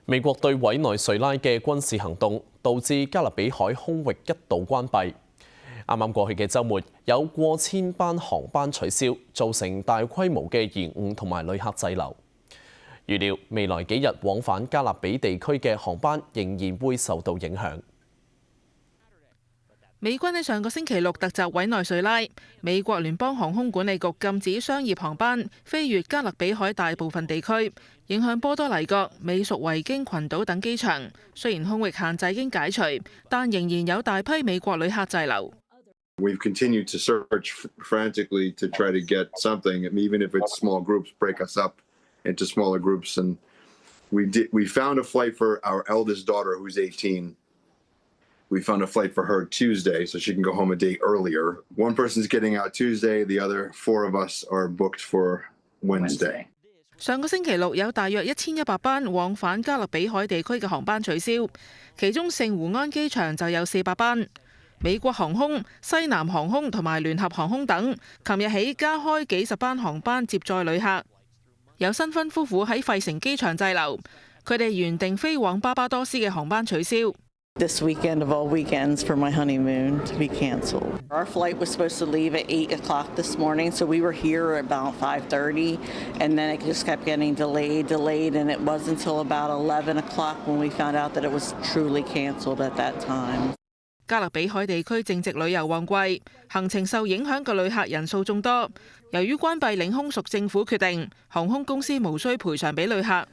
美國對委內瑞拉嘅軍事行動，導致加勒比海空域一度關閉。啱啱過去嘅週末，有過千班航班取消，造成大規模嘅延誤同埋旅客滯留。預料未來幾日往返加勒比地區嘅航班仍然會受到影響。美軍喺上個星期六突襲委內瑞拉，美國聯邦航空管理局禁止商業航班飛越加勒比海大部分地區，影響波多黎各、美屬維京群島等機場。雖然空域限制已經解除，但仍然有大批美國旅客滯留。We've continued to search frantically to try to get something, even if it's small groups, break us up into smaller groups. And we found a flight for our eldest daughter, who's 18. We found a flight for her Tuesday, so she can go home a day earlier. One person's getting out Tuesday, the other 4 of us are booked for Wednesday. 上個星期六有大約1100班往返加勒比海地區嘅航班取消，其中聖胡安機場就有400班。美國航空、西南航空同埋聯合航空等，琴日起加開幾十班航班接載旅客。有新婚夫婦喺費城機場滯留，佢哋原定飛往巴巴多斯嘅航班取消。This weekend of all weekends for my honeymoon to be canceled. Our flight was supposed to leave at 8 o'clock this morning, so we were here at about 5:30, and then it just kept getting delayed, and it wasn't until about 11 o'clock when we found out that it was truly canceled at that time. 加勒比海地區正值旅遊旺季，行程受影響嘅旅客人數眾多。由於關閉領空屬政府決定，航空公司無需賠償俾旅客，